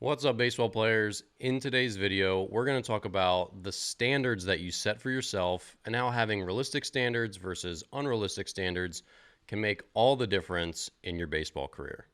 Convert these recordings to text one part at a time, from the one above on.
What's up, baseball players? In today's video, we're going to talk about the standards that you set for yourself and how having realistic standards versus unrealistic standards can make all the difference in your baseball career.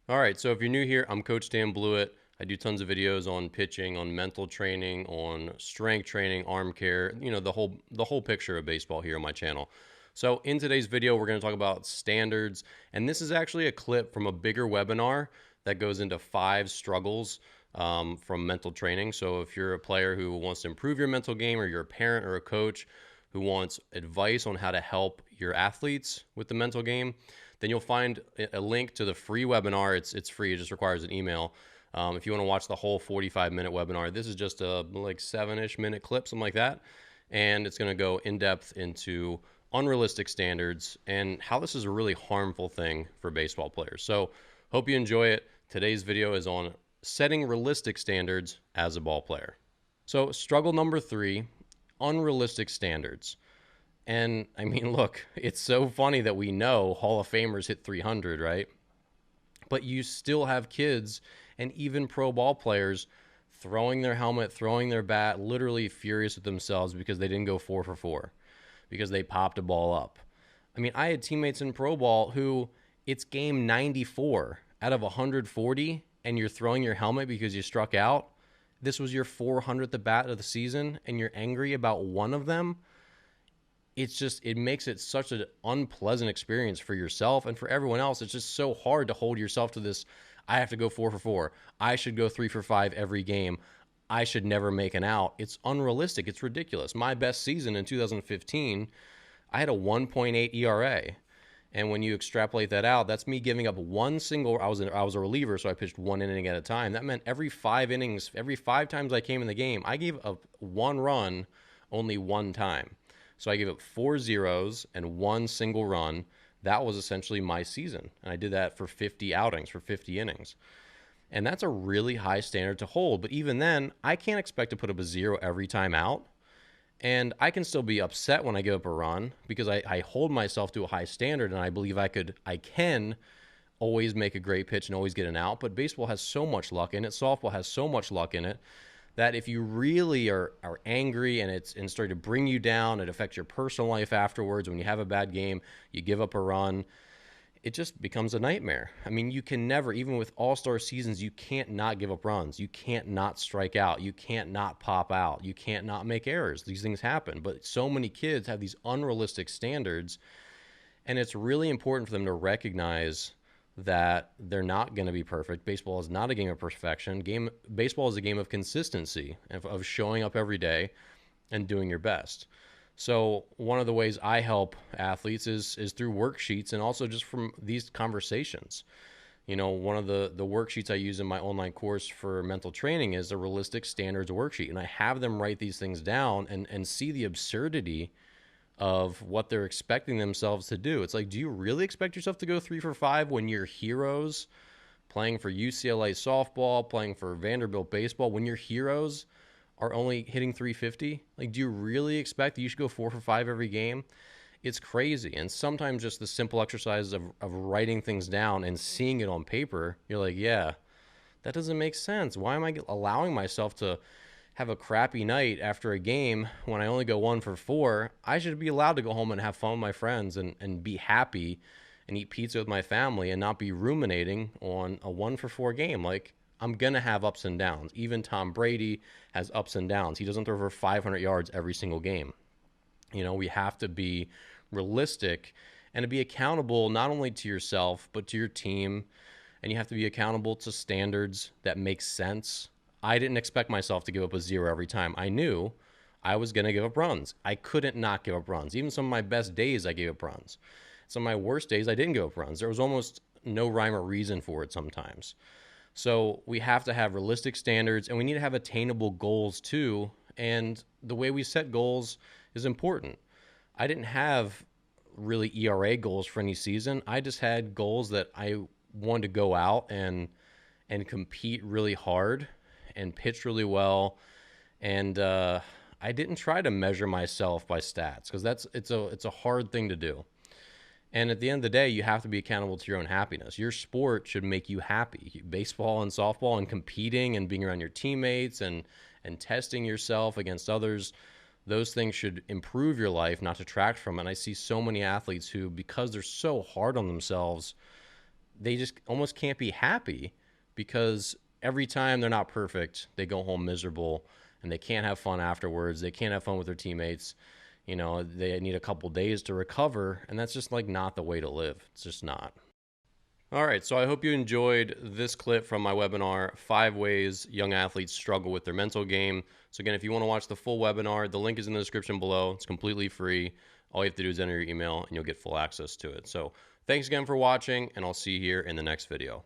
All right, so if you're new here, I'm Coach Dan Blewett. I do tons of videos on pitching, on mental training, on strength training, arm care, the whole picture of baseball here on my channel. So in today's video, we're going to talk about standards, and this is actually a clip from a bigger webinar that goes into 5 struggles from mental training. So if you're a player who wants to improve your mental game, or you're a parent or a coach who wants advice on how to help your athletes with the mental game, then you'll find a link to the free webinar. It's free. It just requires an email. If you want to watch the whole 45-minute webinar, this is just a like 7-ish minute clip, something like that. And it's going to go in depth into unrealistic standards and how this is a really harmful thing for baseball players. So hope you enjoy it. Today's video is on setting realistic standards as a ball player. So struggle number 3, unrealistic standards. And I mean, look, it's so funny that we know Hall of Famers hit 300, right? But you still have kids and even pro ball players throwing their helmet, throwing their bat, literally furious with themselves because they didn't go 4 for 4, because they popped a ball up. I mean, I had teammates in pro ball who it's game 94 out of 140 and you're throwing your helmet because you struck out. This was your 400th at bat of the season and you're angry about one of them. It makes it such an unpleasant experience for yourself and for everyone else. It's just so hard to hold yourself to this. I have to go 4 for 4. I should go 3 for 5 every game. I should never make an out. It's unrealistic. It's ridiculous. My best season in 2015, I had a 1.8 ERA. And when you extrapolate that out, that's me giving up one single. I was a reliever, so I pitched 1 inning at a time. That meant every 5 innings, every 5 times I came in the game, I gave up 1 run only 1 time. So I gave up 4 zeros and 1 single run. That was essentially my season. And I did that for 50 outings, for 50 innings. And that's a really high standard to hold. But even then, I can't expect to put up a 0 every time out. And I can still be upset when I give up a run because I hold myself to a high standard, and I believe I can always make a great pitch and always get an out. But baseball has so much luck in it. Softball has so much luck in it that if you really are angry and it's starting to bring you down, it affects your personal life afterwards. When you have a bad game, you give up a run, it just becomes a nightmare. I mean, you can never, even with all-star seasons, you can't not give up runs. You can't not strike out. You can't not pop out. You can't not make errors. These things happen. But so many kids have these unrealistic standards, and it's really important for them to recognize that they're not going to be perfect. Baseball is not a game of perfection. Baseball is a game of consistency, of showing up every day and doing your best. So one of the ways I help athletes is through worksheets, and also just from these conversations. You know, one of the worksheets I use in my online course for mental training is a realistic standards worksheet. And I have them write these things down and see the absurdity of what they're expecting themselves to do. It's like, do you really expect yourself to go 3 for 5 when your heroes playing for UCLA softball, playing for Vanderbilt baseball, when your heroes are only hitting 350? Like, do you really expect that you should go 4 for 5 every game? It's crazy. And sometimes just the simple exercise of writing things down and seeing it on paper, you're like, yeah, that doesn't make sense. Why am I allowing myself to have a crappy night after a game when I only go 1 for 4? I should be allowed to go home and have fun with my friends and be happy and eat pizza with my family and not be ruminating on a 1 for 4 game. Like, I'm going to have ups and downs. Even Tom Brady has ups and downs. He doesn't throw for 500 yards every single game. You know, we have to be realistic and to be accountable not only to yourself, but to your team. And you have to be accountable to standards that make sense. I didn't expect myself to give up a 0 every time. I knew I was going to give up runs. I couldn't not give up runs. Even some of my best days, I gave up runs. Some of my worst days, I didn't give up runs. There was almost no rhyme or reason for it sometimes. So we have to have realistic standards, and we need to have attainable goals too. And the way we set goals is important. I didn't have really ERA goals for any season. I just had goals that I wanted to go out and compete really hard and pitch really well. And I didn't try to measure myself by stats because it's a hard thing to do. And at the end of the day, you have to be accountable to your own happiness. Your sport should make you happy. Baseball and softball and competing and being around your teammates and testing yourself against others, those things should improve your life, not detract from it. And I see so many athletes who, because they're so hard on themselves, they just almost can't be happy because every time they're not perfect, they go home miserable and they can't have fun afterwards. They can't have fun with their teammates. You know, they need a couple days to recover, and that's just like not the way to live. It's just not. All right, so I hope you enjoyed this clip from my webinar, 5 Ways Young Athletes Struggle with Their Mental Game. So again, if you want to watch the full webinar, the link is in the description below. It's completely free. All you have to do is enter your email and you'll get full access to it. So thanks again for watching, and I'll see you here in the next video.